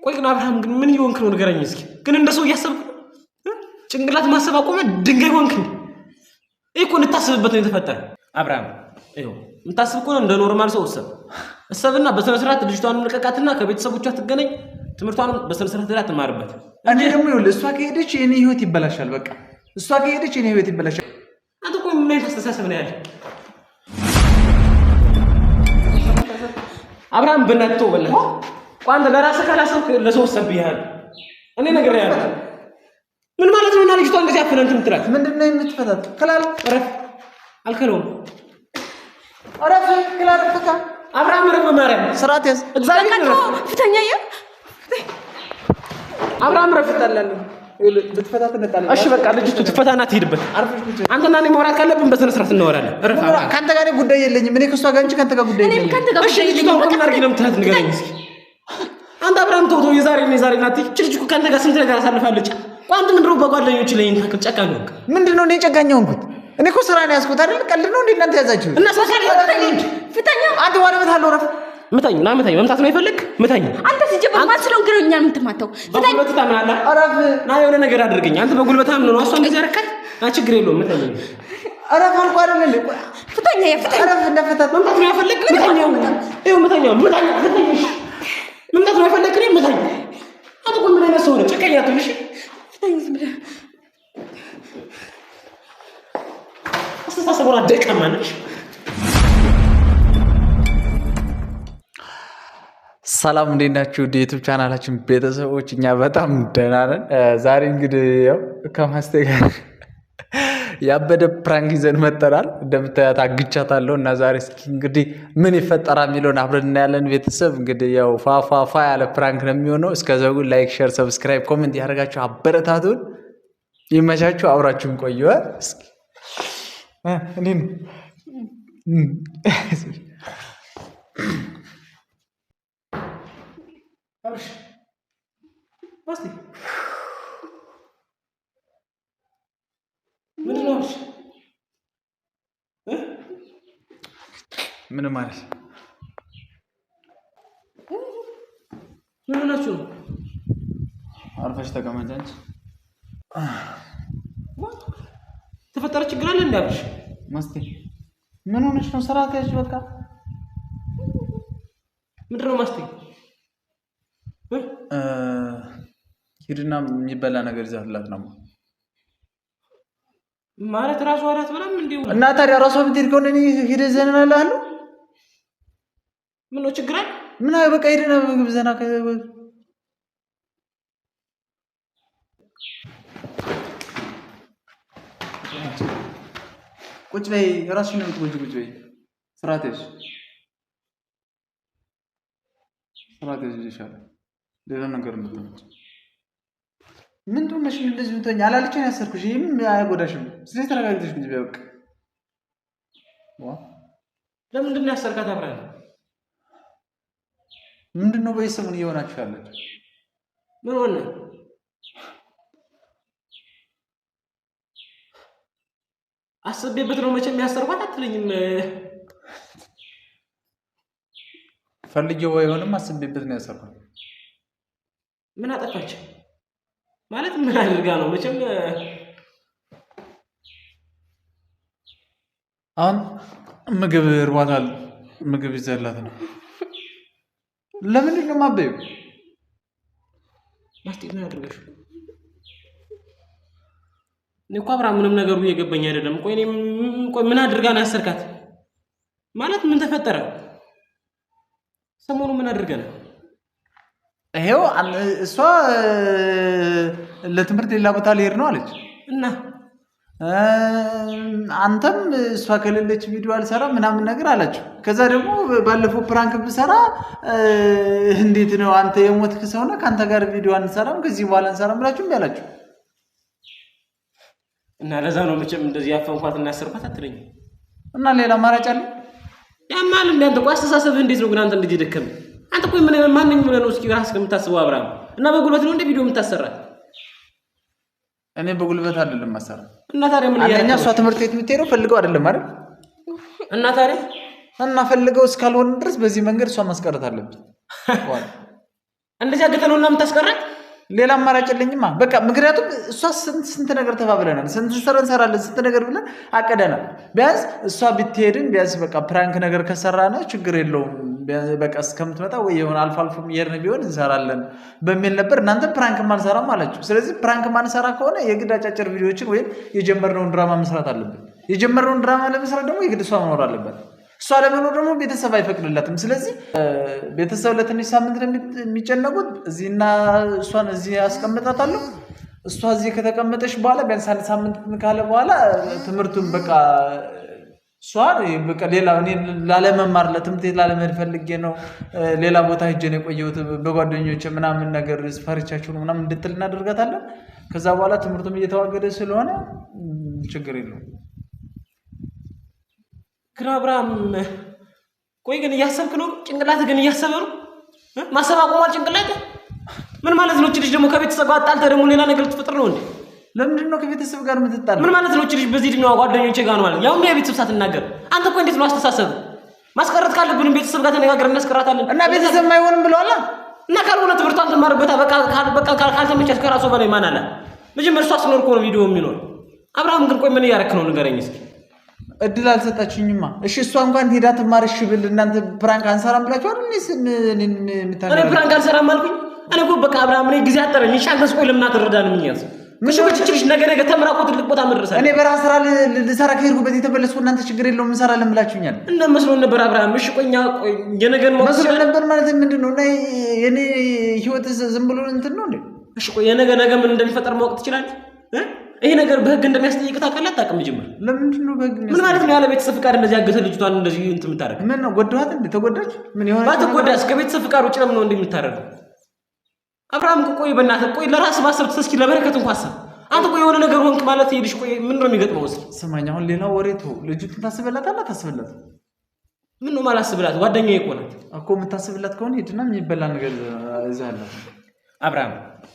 ቆይ ግን አብርሃም ግን ምን ይሆንክ ነው ንገረኝ እስኪ ግን እንደሰው እያሰብክ ጭንቅላት ማሰብ አቆመ ድንጋይ ሆንክ እኮ እንታስብበት ነው የተፈጠረ አብርሃም ይኸው እንታስብ እኮ እንደ ኖርማል ሰው እሰብና በስነ ስርዓት ልጅቷን ልቀቃትና ከቤተሰቦቿ ትገናኝ ትምርቷን በስነ ስርዓት ላይ ተማርበት አንዴ ደግሞ ይኸውልህ እሷ ከሄደች የኔ ህይወት ይበላሻል በቃ እሷ ከሄደች የኔ ህይወት ይበላሻል አንተ ቆይ ምን አይነት አስተሳሰብ ነው ያለ አብርሃም በእናትህ ተው በእናትህ ቋንተ ለራስህ ካላሰብክ ለሰው ሰብያለሁ እኔ ነገር ያለ ምን ማለት ነው እና ልጅቷ እንደዚህ አፈነንት ምትላት ምንድነው የምትፈታት ከላል አረፍ አልከለውም አረፍ ከላል ፈታ አብርሃም ረብ ማርያም ስራት ያዝ እግዚአብሔር ፍተኛ ያ አብርሃም ረፍታላል ብትፈታት እንጣለን እሺ በቃ ልጅቱ ትፈታና ትሄድበት አንተና እኔ ማውራት ካለብን በስነ ስርዓት እናወራለን ረፍ ካንተ ጋር ጉዳይ የለኝም እኔ ከሷ ጋር እንጂ ካንተ ጋር ጉዳይ የለኝም እሺ ልጅቷ ምን አድርጊ ነው የምትላት ንገረኝ እስኪ አንተ አብርሃም ተው የዛሬ ናት ልጅ እኮ ካንተ ጋር ስንት ነገር አሳልፋለች ቋንት ምንድነው በጓደኞች ላይ እንታከል ጨካኝ ነው ምንድነው እኔ ጨካኝ ሆንኩት እኔ እኮ ስራ ነው ያዝኩት አይደል ቀልድ ነው እንዴ እናንተ ያዛችሁ እና ሰፈር ፍተኛ አንተ ወረበታለሁ ረፍ ምታኝ መምታት ነው ይፈልግ ምታኝ አንተ ሲጀምር ማስለው ግን እኛ የምትማተው ፍተኛ ታምናለህ አረፍ ና የሆነ ነገር አድርገኝ አንተ በጉልበታም ነው እሷ እንደዚህ ያረካት ችግር የለውም ምታኝ አረፍ አልኩ አይደል ፍተኛ አረፍ እንደፈታት መምታት ነው ይፈልግ ምታኝ ይኸው ምታኝ መምታት ነው ይፈልግ እኔ ምታኝ አንተ ቆይ ምን አይነት ሰው ነህ ጨካኝ አትሆንሽ አስተሳሰቡን አደቀማነሽ ሰላም እንዴት ናችሁ ዩቲዩብ ቻናላችን ቤተሰቦች እኛ በጣም ደህና ነን ዛሬ እንግዲህ ያው ከማስተጋር ያበደ ፕራንክ ይዘን መጥተናል እንደምታያት አግቻታለሁ እና ዛሬ እስኪ እንግዲህ ምን ይፈጠራል የሚለውን አብረን እናያለን ቤተሰብ እንግዲህ ያው ፋፋፋ ያለ ፕራንክ ነው የሚሆነው እስከዛው ላይክ ሼር ሰብስክራይብ ኮሜንት ያደርጋችሁ አበረታቱን ይመቻችሁ አብራችሁን ቆዩ እስኪ እንዴ አብሽ ማስቲ ምን ነው ምን ማለት ምን ናችሁ አርፈሽ ተቀመጭ አንቺ ተፈጠረ ችግር አለ እንዴ አብሽ ማስቲ ምን ሆነሽ ነው ስራ ከያዥ በቃ ምንድነው ማስቲ ሂድና የሚበላ ነገር ይዛላት ነው ማለት ራሱ አራት በላም እንዴ እና ታዲያ ራሱ ብትሄድ ከሆነ እኔ ሂደህ ዘናላለሁ ምን ነው ችግር አለ ምን አይ በቃ ሂድና ምግብ ዘና ቁጭ በይ ራስሽን ነው ቁጭ በይ ስርዓት ይሻላል ሌላ ነገር ነው ምን ትሆነሽ እንደዚህ ብትሆኝ አላልኩኝ ያሰርኩሽ ይሄም አይጎዳሽም ስለዚህ ተረጋግተሽ እንጂ በቃ ለምንድን ነው ያሰርካት አብራን ምንድነው በየሰሙን እየሆናችሁ ያለች ምን ሆነ አስቤበት ነው መቼም ያሰርኳት አትለኝም ፈልጌው አይሆንም አስቤበት ነው ያሰርኳት ምን አጠፋች ማለት ምን አድርጋ ነው መቼም አሁን ምግብ እርዋታል ምግብ ይዘላት ነው ለምንድን ነው ማበዩ ማስቲ ምን አድርገሽ እኮ አብራ ምንም ነገሩ እየገባኝ አይደለም ቆይ ምን አድርጋ ነው ያሰርካት ማለት ምን ተፈጠረ ሰሞኑ ምን አድርጋ ነው ይሄው እሷ ለትምህርት ሌላ ቦታ ልሄድ ነው አለች እና አንተም እሷ ከሌለች ቪዲዮ አልሰራ ምናምን ነገር አላችሁ ከዛ ደግሞ ባለፈው ፕራንክ ብሰራ እንዴት ነው አንተ የሞትክ ሰውና ካንተ ጋር ቪዲዮ አንሰራም ከዚህ በኋላ እንሰራም ብላችሁ ያላችሁ እና ለዛ ነው መቼም እንደዚህ ያፈንኳት እና ያሰርኳት አትለኝ እና ሌላ አማራጭ አለ ያማል እንዴ አንተ ቆይ አስተሳሰብህ እንዴት ነው ግን አንተ እንደዚህ ደከም አንተ ቆይ ምን ማንንም ነው እስኪ ራስህ ከምታስበው አብራም እና በጉልበት ነው እንደ ቪዲዮ የምታሰራት እኔ በጉልበት አይደለም ማሰራ እና ታዲያ ምን ያኛ እሷ ትምህርት ቤት የምትሄደው ፈልገው አይደለም አይደል እና ታዲያ እና ፈልገው እስካልሆነ ድረስ በዚህ መንገድ እሷ ማስቀረት አለብኝ እንደዚህ አገተነውና የምታስቀረኝ ሌላ አማራጭ የለኝማ። በቃ ምክንያቱም እሷ ስንት ነገር ተባብለናል፣ ስንት ስራ እንሰራለን፣ ስንት ነገር ብለን አቀደናል። ቢያንስ እሷ ብትሄድም ቢያንስ በቃ ፕራንክ ነገር ከሰራነ ችግር የለውም በቃ እስከምትመጣ ወይ የሆነ አልፎ አልፎ የርን ቢሆን እንሰራለን በሚል ነበር። እናንተ ፕራንክ ማንሰራም አላችሁ። ስለዚህ ፕራንክ ማንሰራ ከሆነ የግድ አጫጭር ቪዲዮዎችን ወይም የጀመርነውን ድራማ መስራት አለብን። የጀመርነውን ድራማ ለመስራት ደግሞ የግድ እሷ መኖር አለበት። እሷ ለመኖር ደግሞ ቤተሰብ አይፈቅድላትም። ስለዚህ ቤተሰብ ለትንሽ ሳምንት የሚጨነቁት እዚህና እሷን እዚህ ያስቀምጣታለሁ። እሷ እዚህ ከተቀመጠች በኋላ ቢያንስ አንድ ሳምንት ካለ በኋላ ትምህርቱን በቃ እሷ በቃ ሌላ እኔ ላለመማር ለትምህርት ላለመሄድ ፈልጌ ነው ሌላ ቦታ ሄጄ ነው የቆየሁት በጓደኞቼ ምናምን ነገር ፈርቻችሁ ነው ምናምን እንድትል እናደርጋታለን። ከዛ በኋላ ትምህርቱም እየተዋገደ ስለሆነ ችግር የለውም። ግን አብርሃም ቆይ ግን እያሰብክ ነው? ጭንቅላት ግን እያሰበ ነው? ማሰብ አቁሟል ጭንቅላት? ምን ማለት ነው? እቺ ልጅ ደግሞ ከቤተሰብ ጋር ጣልተህ ደግሞ ሌላ ነገር ልትፈጥር ነው እንዴ? ለምንድን ነው ከቤተሰብ ጋር የምትጣለው? ምን ማለት ነው? እቺ ልጅ በዚህ ድኛው ጓደኞቼ ጋር ነው ማለት ያው ነው የቤተሰብ ሳትናገር አንተ እኮ እንዴት ነው አስተሳሰብ? ማስቀረት ካለብን ቤተሰብ ጋር ተነጋግረን እናስቀራታለን። እና ቤተሰብ ማይሆንም ብለዋል እና ካልሆነ ትምህርቷን ትማርበታ በቃ ካልተመቸሽ ከራሱ በላይ ማን አለ? መጀመሪያ እሷ ስለኖር እኮ ነው ቪዲዮ የሚኖር። አብርሃም ግን ቆይ ምን እያረክ ነው ንገረኝ እስኪ። እድል አልሰጣችሁኝማ። እሺ እሷ እንኳን ሄዳ ትማርሽ ብል እናንተ ፕራንክ አንሰራም ብላችሁ አይደል? እኔ ፕራንክ አንሰራም አልኩኝ። እኔ እኮ በቃ አብርሃም እኔ ጊዜ አጠረኝ። ሻንተስ ቆይ ለምን አትረዳንም? እኛስ ምሽ በችችልሽ ነገ ተምራ እኮ ትልቅ ቦታ መድረሳለች። እኔ በራስ ስራ ልሰራ ከሄድኩበት የተበለስኩ እናንተ ችግር የለውም እንሰራለን ብላችሁኛል። እና መስሎን ነበር አብርሃም። እሺ ቆይ የነገን መስሎን ነበር ማለት ምንድነው? እና የኔ ህይወት ዝም ብሎ እንትን ነው እንዴ? እሺ ቆይ የነገ ምን እንደሚፈጠር ማወቅ ትችላለህ? ይሄ ነገር በህግ እንደሚያስጠይቅ ታውቃለህ? አታውቅም? ጀመር ለምንድን ነው በህግ ምን ማለት ነው? ያለ ቤተሰብ ፍቃድ እንደዚህ ያገተ ልጅቷን እንደዚህ እንትን የምታደርግ ምን ነው? ጎዳዋት እንዴ? ተጎዳች? ምን ይሆናል? ባትጎዳስ ከቤተሰብ ፍቃድ ውጭ ለምን ነው እንደምታደርገው? አብርሃም ቆይ በእናትህ ቆይ ለራስ ማሰብ ተስኪ ለበረከት እንኳን አሰብ። አንተ ቆይ የሆነ ነገር ሆንክ ማለት ሄድሽ ቆይ ምን ነው የሚገጥመው? እስኪ ስማኝ፣ አሁን ሌላ ወሬ ተው። ልጅቱን ታስብላታለህ? ታስብላት ምን ነው ማላስብላት? ጓደኛዬ እኮ ናት እኮ። የምታስብላት ከሆነ ሄድና የሚበላ ነገር እዛለሁ። አብርሃም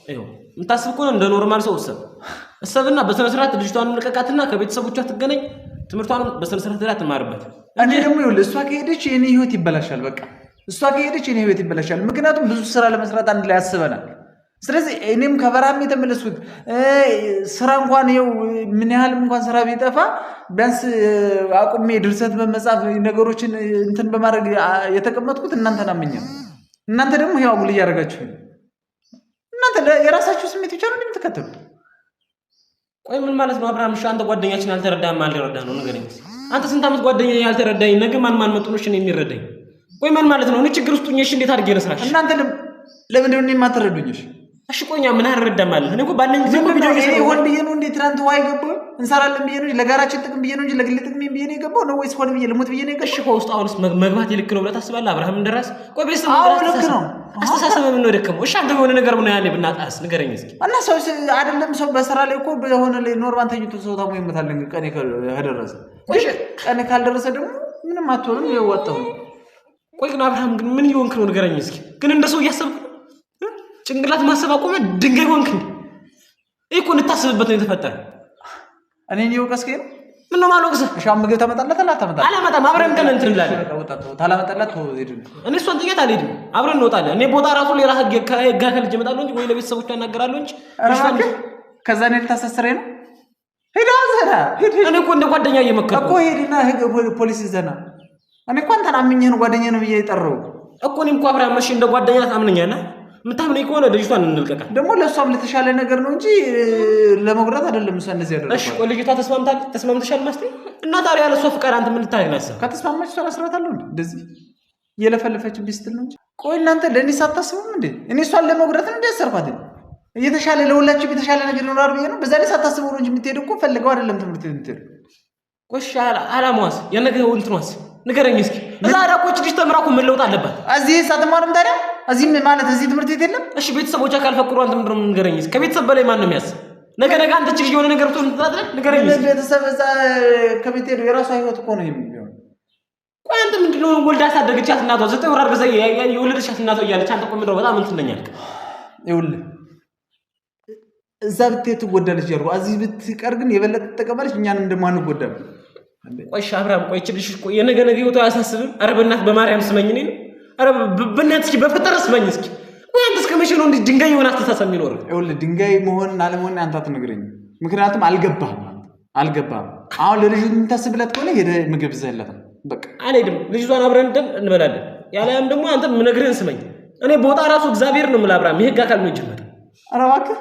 ይኸው የምታስብ ከሆነ እንደ ኖርማል ሰው እሰብና በስነ ስርዓት ልጅቷን እንልቀቃትና ከቤተሰቦቿ ትገናኝ፣ ትምህርቷን በስነ ስርዓት ላይ ትማርበት። እኔ ደግሞ ይኸውልህ እሷ ከሄደች የኔ ህይወት ይበላሻል። በቃ እሷ ከሄደች የኔ ህይወት ይበላሻል። ምክንያቱም ብዙ ስራ ለመስራት አንድ ላይ ያስበናል። ስለዚህ እኔም ከበራም የተመለስኩት ስራ እንኳን ይኸው ምን ያህል እንኳን ስራ ቢጠፋ ቢያንስ አቁሜ ድርሰት በመጻፍ ነገሮችን እንትን በማድረግ የተቀመጥኩት እናንተን አምኜ ነው። እናንተ ደግሞ ይኸው አጉል እያደረጋችሁ እናንተ የራሳችሁ ስሜት ብቻ ነው የምትከተሉት። ቆይ ምን ማለት ነው አብርሃም? እሺ አንተ ጓደኛችን አልተረዳህም አልተረዳህ ነው ንገረኝ። አንተ ስንት ዓመት ጓደኛ ያልተረዳኝ ነገ ማን መጥኖሽ ነው የሚረዳኝ? ቆይ ምን ማለት ነው? እኔ ችግር ውስጥ ሆኜ እሺ እንዴት አድርጌ ልስራሽ? እናንተ ለምንድን ነው የማትረዱኝ? እሺ ቆኛ ምን አልረዳም ማለት እኔ እኮ ባለኝ ጊዜ እኮ ቪዲዮ እኔ ሆን ብዬ ነው እንዴ ትናንት ዋይ ገባው እንሰራለን ብዬ ነው ለጋራችን ጥቅም ብዬ ነው እንጂ ለግል ጥቅም ብዬ ነው የገባው ነው ወይስ ሆን ብዬ ልሞት ብዬ ነው የገባው? እሺ ከውስጥ አሁንስ መግባት ይልክ ነው ብለህ ታስባለህ አብርሃም? እንደራስ ቆይ ቤተሰብ ልክ ነው አስተሳሰብ ምን ነው ደከመው? እሺ አንተ የሆነ ነገር ምን ያኔ ብናጣስ ንገረኝ እስኪ። እና ሰው አይደለም ሰው በስራ ላይ እኮ በሆነ ላይ ኖርማል ተኝቶ ሰው ታሞ ይመታል። ቀኔ ከደረሰ ቆይ ቀኔ ካልደረሰ ደግሞ ምንም አትሆንም። ይወጣው ቆይ ግን አብርሃም ግን ምን ይሆንክ ነው ንገረኝ እስኪ። ግን እንደሰው እያሰብክ ጭንቅላት ማሰብ አቆመ ድንጋይ ሆንክ። እኮ እንታስብበት ነው የተፈጠረ። እኔ ነው ወቀስከኝ ነው ምን ነው ማለቅስ? እሺ ምግብ ታመጣለህ አላታመጣለህ? አላመጣም። አብረን እንትን እንላለን። ታላመጣላት ነው ሄድ እኔ እሷን ጥቂት አልሄድም። አብረን እንወጣለን። እኔ ቦታ ራሱ ሌላ ህግ ከልጅ እመጣለሁ እንጂ ወይ ለቤተሰቦቿ እናገራለሁ እንጂ ከዛ ነው ልታሳስረኝ ነው? ሄዳ ዘና ሄድ። እኔ እኮ እንደ ጓደኛ እየመከርኩ እኮ ሄድና ህግ ፖሊስ ዘና። እኔ እኮ አንተን አምኜህ ነው ጓደኛ ነው ብዬ የጠራው እኮ። እኔም እኮ አብረን መሽ እንደ ጓደኛ ታምነኛለህ? ምታምነኝ ከሆነ ልጅቷን እንልቀቃት። ደግሞ ለሷም ለተሻለ ነገር ነው እንጂ ለመጉዳት አይደለም። እሷ እንደዚህ ያደረገው እሺ ቆይ ልጅቷ ተስማምተሻል ማስተይ እና ታዲያ ያለ እሷ ፍቃድ አንተ ምን ልታደርግ ነው? ከተስማማች እሷ አስራታለሁ እንዴ? እንደዚህ የለፈለፈች ቢስትል ነው እንጂ። ቆይ እናንተ ለኔ ሳታስቡም እንዴ? እኔ እሷን ለመጉዳት ነው እንዲያሰርኳት እየተሻለ ለሁላችሁ የተሻለ ነገር ይኖራል ብዬ ነው። በዛ ላይ ሳታስቡ ነው እንጂ የምትሄዱ እኮ ፈልገው አይደለም ትምህርት የምትሄዱ። ቆይ አላማዋስ የነገው እንትኗስ ንገረኝ እስኪ። እዛ አዳቆች ልጅ ተምራ እኮ መለወጥ አለባት። እዚህ ሳትማርም ታዲያ እዚህ ማለት እዚህ ትምህርት ቤት የለም? እሺ ቤተሰቦቿ ካልፈቅሩ አንተ ምንድን ነው ንገረኝ እስኪ። ከቤተሰብ በላይ ማን ነው የሚያስብ? ነገ አንተ ልጅ የሆነ ነገር ብትሆን ትታጥለ ንገረኝ እስኪ። ቤተሰብ እዛ ከቤት ሄዶ የራሷ ህይወት እኮ ነው የሚሆነው። ቆይ አንተ ምንድን ነው ወልዳ ያሳደገቻት እናቷ 9 ወር አርገዛ የወለደቻት እናቷ እያለች አንተ ቆይ ምንድን ነው በጣም እንትን ነኛል። ይኸውልህ እዛ ብትሄድ ትጎዳለች ያልኩህ። እዚህ ብትቀር ግን የበለጠ ትጠቀማለች። እኛንም እንደማንጎዳም ቆይ አብርሃም ቆይ እቺ ልጅ ቆይ የነገ ህይወቷ አያሳስብም? ኧረ በእናትህ በማርያም ስመኝ እኔ ኧረ በእናትህ እስኪ በፈጠረ ስመኝ እስኪ። ቆይ አንተ እስከ መቼ ነው እንዴ ድንጋይ የሆነ አስተሳሰብ የሚኖር? ይኸውልህ ድንጋይ መሆንና አለመሆን አንተ አትነግረኝ። ምክንያቱም አልገባህም። አሁን ለልጁ የምታስብለት ከሆነ ሄደህ ምግብ ይዘህለት ነው በቃ። አልሄድም። ልጅቷን አብረን እንበላለን። ያለያም ደግሞ አንተ ምነግርህን ስመኝ። እኔ ቦታ ራሱ እግዚአብሔር ነው የምልህ አብርሃም፣ ይሄ አካል ነው ይጀምር። ኧረ እባክህ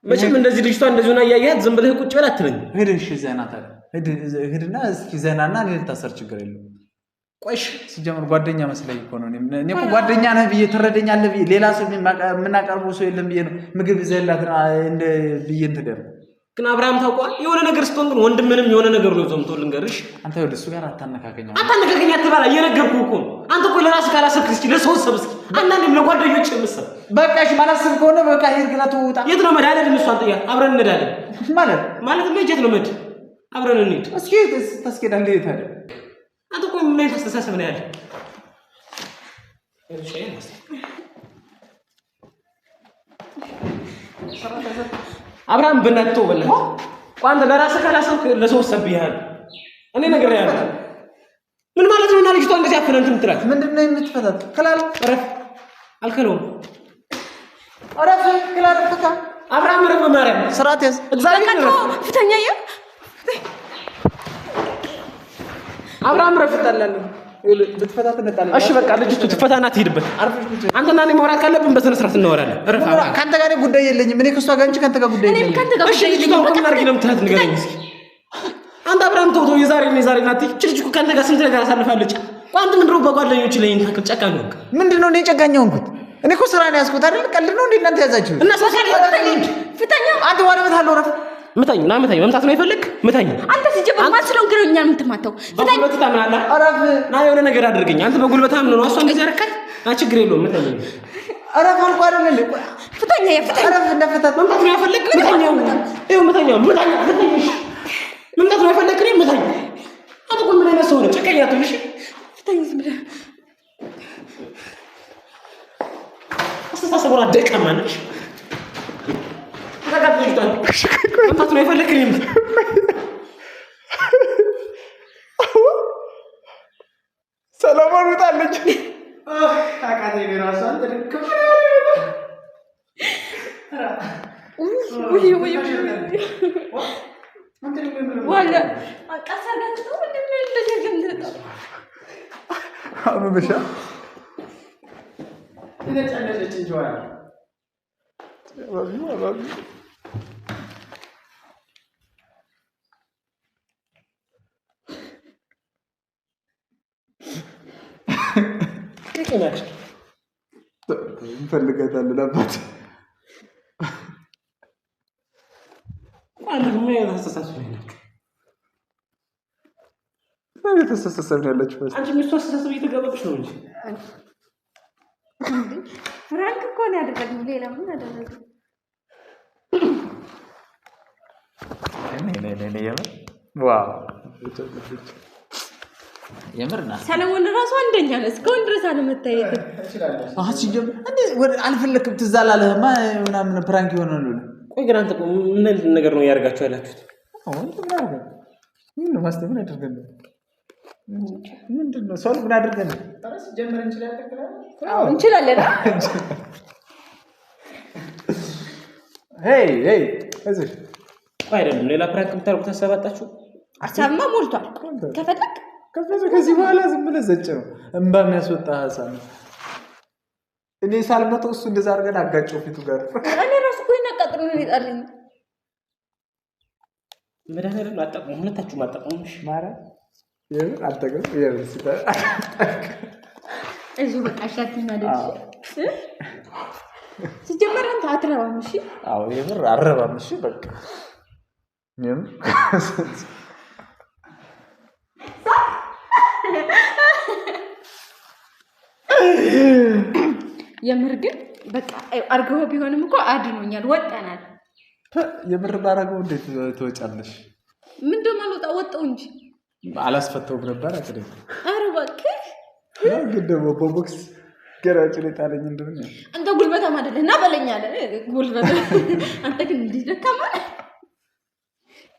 መቼም እንደዚህ ልጅቷን እንደዚህ ሆና እያያት ዝም ብለህ ቁጭ በል አትለኝ። ሄደሽ ዘና ታዲያ ሂድና እስኪ ዘናና እኔ ልታሰር ችግር የለውም። ቆይሽ ሲጀምር ጓደኛ መስለኝ እኮ ነው። እኔ እኮ ጓደኛ ነህ ብዬ ትረዳኛለህ ብዬ ሌላ ሰው የምናቀርበው ሰው የለም ብዬ ነው ምግብ ይዘህላት እንደ ብዬ እንትን ደር ግን አብርሃም ታውቀዋል። የሆነ ነገር ስትሆን ግን ወንድምንም የሆነ ነገር ነው ዞምቶ ልንገርሽ። አንተ ወደ እሱ ጋር አታነካከኝ አትባላ። እየነገርኩህ እኮ አንተ እኮ ለራስህ ካላሰብክ እስኪ ለሰው ሰብስ አንዳንዴም ለጓደኞች የምሰብ በቃሽ ማላስብ ከሆነ በቃ ሄድ ግላ ተውጣ። የት ነው መድኃኒዓለም እሷን ጥያ አብረን እንሄዳለን ማለት ነው። የት ነው መድ አብረን እንሂድ እስኪ ታስኬዳለህ። የት አይደል አንተ እኮ ምን አይነት አስተሳሰብ ነው ያለ? አብርሃም በእናትህ ወላሂ ቋንተ ለራስህ ካላሰብክ ለሰው ሰብያለሁ። እኔ ነግሬሃለሁ። ምን ማለት ነው? እና ልጅቷ እንደዚህ አፈነ እንትን ትላት ምንድነው የምትፈታት? ከላል ረፍ አልከለውም። ረፍ ከላል ፈታ አብርሃም ረፍ በማርያም ስርዓት ያዝ። እግዚአብሔር ረፍ ፍተኛ አብርሃም ረፍ ታላለህ። ልትፈታት እንጣለን። እሺ በቃ ልጅቱ ትፈታና ትሄድበት። አንተና እኔ ማውራት ካለብን በስነ ስርዓት እናወራለን። ረፍ ካንተ ጋር ጉዳይ የለኝም። እኔ ከሷ ጋር እንጂ ካንተ ጋር ጉዳይ የለኝም። እሺ ልጅቷ ምን አድርጊ ነው የምትላት ንገረኝ እስኪ። አንተ አብርሃም ተውቶ የዛሬ ናት። ልጅ እኮ ካንተ ጋር ስንት ነገር አሳልፋለች። ቋንት ምንድነው በጓደኞች ላይ እንታከል ጨካኝ ነው። ምንድነው እኔ ጨካኝ ሆንኩት? እኔ እኮ ስራ ነው ያዝኩት አይደል? ቀልድ ነው እንዴ እናንተ ያዛችሁ? እና ሰሳሪ ፍተኛ አንተ ዋለበት አለው ረፍ ምታኝ መምታት ነው የፈለክ ምታኝ። አንተ ሲጀምር ማስለውን ግን እኛን የምትማታው ፍታኝ። በጉልበት ታምናለህ? አረፍ ና የሆነ ነገር አድርገኝ። አንተ በጉልበት ታምነህ ነው እሷ እንደዚህ ያረካት። ችግር የለውም ምታኝ። አረፍ አልኩ አይደል እንዴ? ፍተኛ አረፍ እንደፈታት መምታት ነው የፈለክ ምታኝ። ይኸው ምታኝ። መምታት ነው የፈለክ እኔ ምታኝ። አንተ እኮ ምን አይነት ሰው ነህ? ጨካኝ አትሁን። እሺ ፍተኛ ዝም ብለህ አስተሳሰቡን አደቀማ ነሽ። መምታት ነው የፈለክ እኔ ሰለሞን ውጣለች። አቃተኝ ራሱ አንተ ድክም ዋለ አቃሰርጋችሁ ነው እንደዚህ ገንዘብ አሁን በሻ የተጨነቀች እንጀራ እንፈልጋታለን አባት የተሳሰብ ነው ያለችው። አንቺ ምን ተሳሰብ እየተገባብሽ ነው እንጂ ፍራንክ እኮ ነው ያደረግነው። ሌላ ምን አደረግነው? ዋው የምርና ሰለሞን ራሱ አንደኛ ነው። እስካሁን ድረስ አለመታየት ሲጀምር አልፈለክም ትዝ አላለህማ ምናምን ፕራንክ ይሆናል። ቆይ ግን አንተ ምን አይነት ነገር ነው ያደርጋችሁ ያላችሁት? ምን ማስተር ምን አድርገን ምንድን ነው ሶል ምን አድርገን ጀመር እንችላለን እንችላለን። ሄይ ሄይ እዚህ አይደለም ሌላ ፕራንክ የምታደርጉት ታሰባጣችሁ። አሳማ ሞልቷል። ከፈለክ ከዚህ በኋላ ዝም ብለህ ዘጭ ነው እንባ የሚያስወጣ ሀሳብ ነው። እኔ ሳልመተው እሱ እንደዛ አድርገን አጋጨው ፊቱ ጋር እኔ ራሱ እኮ ይነቃጥሩ ነው ይጣልኝ። መድኃኒዓለም አጠቅሙ ሁለታችሁም አጠቅሙ። እሺ ማርያም የምር አጠቅሙ የምር ሲባል እዚህ በቃ ሻቲና ደስ ሲጀመር አንተ አትረባም። እሺ አዎ የምር አረባም። እሺ በቃ የምር የምር ግን በቃ አርገው ቢሆንም እኮ አድኖኛል። ወጣናል። የምር ባረገው እንዴት ትወጫለሽ? ምንድነው ማልወጣ ወጣው እንጂ አላስፈተውም ነበር አትደግ። ኧረ እባክህ ግን ደግሞ በቦክስ ገራጭ ላይ ጣለኝ እንደሆነ አንተ ጉልበታም አይደለህ እና በለኝ አለ ጉልበት። አንተ ግን እንዲህ ደካማ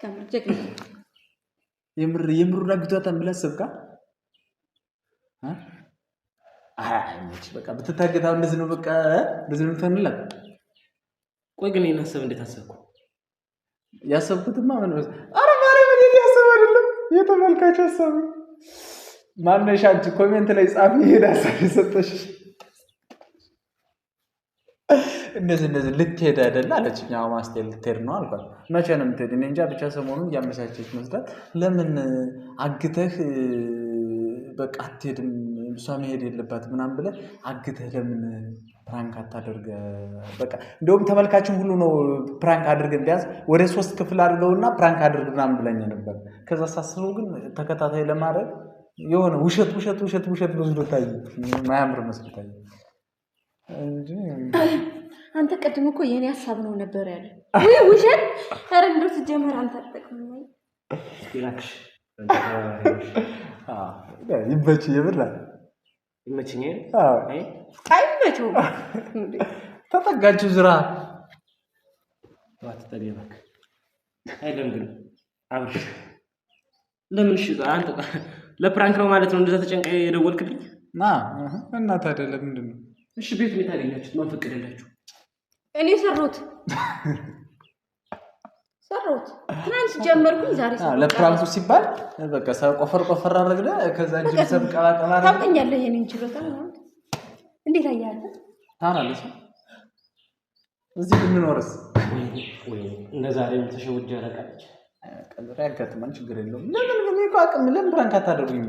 ከመጀክ የምር ረግቷታል ብለህ አሰብካ? በቃ ብትታገታው እንደዚህ ነው። በቃ እንደዚህ ነው የምትሆንላት። ቆይ ግን ይሄን ሀሳብ እንዴት አሰብኩ? ያሰብኩትማ ምን ነው? ኧረ ማርያም እኔ ያሰብ አይደለም የተመልካች ሀሳብ። ማነሽ አንቺ ኮሜንት ላይ ጻፊ ሄዳ ሀሳብ የሰጠሽ እንደዚህ ልትሄድ አይደል አለችኝ። አዎ ማስቴል ልትሄድ ነው አልኳት። መቼ ነው የምትሄድ? እኔ እንጃ ብቻ ሰሞኑን እያመቻቸች መስላት። ለምን አግተህ በቃ አትሄድም እሷ መሄድ የለባትም ምናምን ብለህ አግተህ ለምን ፕራንክ አታደርገ? በቃ እንደውም ተመልካችን ሁሉ ነው ፕራንክ አድርገን ቢያንስ ወደ 3 ክፍል አድርገውና ፕራንክ አድርግ ምናምን ብለኝ ነበር። ከዛ ሳስበው ግን ተከታታይ ለማድረግ የሆነ ውሸት መስሎ ታየ። ማያምር መስሎ ታየ እንጂ አንተ ቀድሞ እኮ የኔ ሀሳብ ነው ነበር ያለ። ውሸት ኧረ እንደው ሲጀመር አንተ አትጠቅም ወይ? ይላክሽ ይበች ይብላ ይመችኝ። አይ አይመቸው ተጠጋችሁ ዝራ ተጠቢባክ አይደለም ግን አብሽ ለምን እሺ አንተ ለፕራንክ ነው ማለት ነው እንደዛ ተጨንቀ የደወልክልኝ? እና ታዲያ ለምንድን ነው? እሺ ቤት ምን ታገኛችሁት? ማን ፈቀደላችሁ? እኔ ሰሩት ትናንት ጀመርኩኝ ዛሬ ሰሩት። ለፕራንኩ ሲባል በቃ ሰው ቆፈር አረግደ ከዛ ጅብሰብ ቀላቀላ ታውቀኛለህ የኔን ችሎታ ነው። እንዴት አያለ ታናለሽ እዚህ ብንኖርስ ወይ እንደ ዛሬ ተሸውጄ አረቃለች። ቀለራ ያጋጥማል ችግር የለውም። ለምን ምን አቅም ለምን ፕራንክ አታደርጉኝ?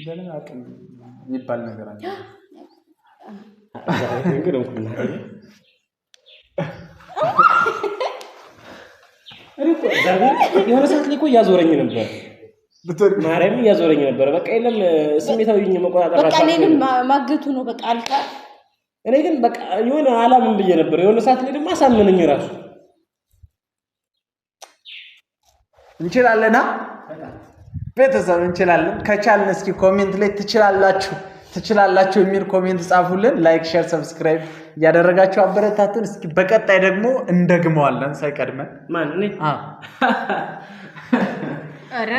ለምን አቅም ይባል ነገር አለ። የሆነ ሰዓት ላይ እኮ እያዞረኝ ነበር፣ ማርያም እያዞረኝ ነበር። በቃ የለም ስሜታዊኝ መቆጣጠር በቃ እኔንም ማገቱ ነው በቃ አልካ። እኔ ግን በቃ የሆነ አላምን ብዬ ነበር። የሆነ ሰዓት ላይ ደግሞ አሳመነኝ ራሱ። እንችላለና ቤተሰብ እንችላለን። ከቻልን እስኪ ኮሜንት ላይ ትችላላችሁ የሚል ኮሜንት ጻፉልን። ላይክ፣ ሼር፣ ሰብስክራይብ እያደረጋችሁ አበረታቱን። እስኪ በቀጣይ ደግሞ እንደግመዋለን ሳይቀድመን ማን እኔ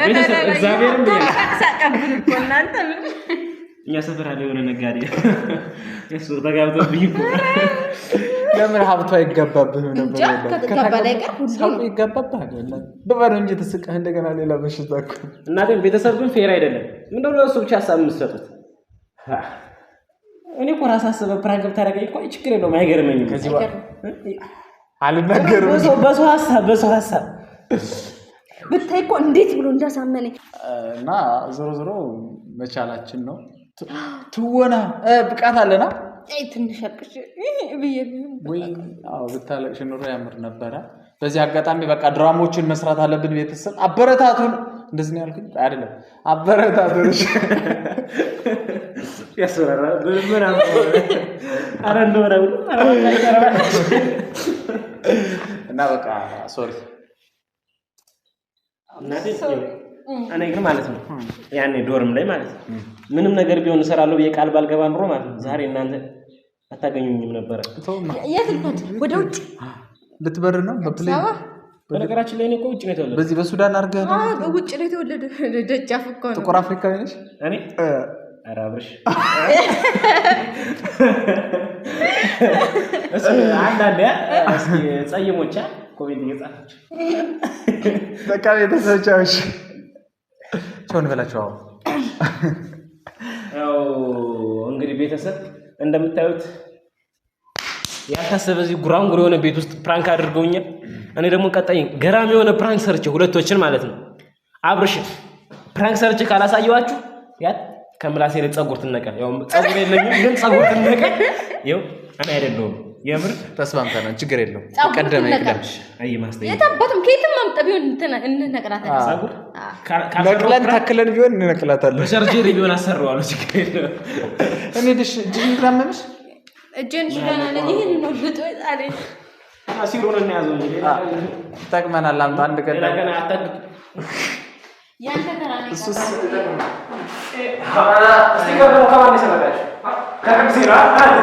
ቤተሰብ እግዚአብሔርን ተሳቀብን እኮ እናንተ እኛ ሰፈር አለ የሆነ ነጋዴ እሱ ተጋብቶብኝ እኮ ለምን ሀብቷ አይገባብህም ነበር? ከተገባ ላይ ቀር ሁሉ ይገባብህ በባዶ እንጂ ተስቀህ እንደገና ሌላ በሽታ እኮ እናቴን ቤተሰብ ግን ፌር አይደለም። ምንድነው ለእሱ ብቻ ሀሳብ የምትሰጡት? እኔ እኮ ራስ አስበህ ፕራንክ ብታደርገኝ እኮ ችግር የለውም አይገርመኝም። ከዚህ አልናገርም በሰው ሀሳብ ብታይ እኮ እንዴት ብሎ እንዳሳመነኝ እና ዞሮ መቻላችን ነው። ትወና ብቃት አለና ትንሽ አልቅሽ ብዬ ወይ ብታለቅሽ ኑሮ ያምር ነበረ። በዚህ አጋጣሚ በቃ ድራማዎችን መስራት አለብን። ቤተሰብ አበረታቱን። እንደዚህ ነው ያልኩኝ አይደለም፣ አበረታቱን። ያሰራራ ምን አረንዶ ነው እና በቃ ሶሪ እኔ ግን ማለት ነው ያኔ ዶርም ላይ ማለት ነው ምንም ነገር ቢሆን እሰራለሁ ብዬ ቃል ባልገባ ኑሮ ማለት ነው ዛሬ እናንተ አታገኙኝም ነበር። የት ልትሄድ? ወደ ውጭ ልትበር ነው? በፕሌን በነገራችን ላይ እኔ እኮ ውጭ ነው የተወለድኩት። በዚህ በሱዳን አድርገህ ነው? ውጭ ነው የተወለድኩት። ደጃፍ እኮ ነው። ጥቁር አፍሪካዊ ነሽ? እኔ ኧረ አብርሽ አንዳንዴ እስኪ ጸይሞቻ ኮሜንት እየጻፋችሁ በቃ ቤተሰቦች ቾን በላቸው። ያው እንግዲህ ቤተሰብ እንደምታዩት ያልታሰበ እዚህ ጉራንጉር የሆነ ቤት ውስጥ ፕራንክ አድርገውኛል። እኔ ደግሞ ቀጣይ ገራሚ የሆነ ፕራንክ ሰርቼ ሁለቶችን ማለት ነው አብርሽ ፕራንክ ሰርቼ ካላሳየዋችሁ ያ ከምላሴ ላይ ጸጉር ትነቀል። ያው ጸጉር የለኝም ግን ጸጉር ትነቀል። ይኸው እኔ አይደለሁም የምር ተስማምተናል። ችግር የለውም። ቀደመ ይቅደምሽ። አይ ማስተይ የታባቱም ከየትም ማምጣ ቢሆን እንነቅላታለን። ጸጉር ነቅለን ታክለን ቢሆን እንነቅላታለን። በሰርጀሪ ቢሆን አሰራዋለሁ። ችግር የለውም። እኔ ድሽ እጅን ታመምሽ እጄን ሽላና ይሄን ነው ልጦ ይጣለኝ አሲሩን እናያዘው እንጂ ተጠቅመናል። አንድ ቀን ለገና አታክ ያንተ ተራኔ እሱስ እስቲ ከማን ይሰራታችሁ ከከብሲራ አንተ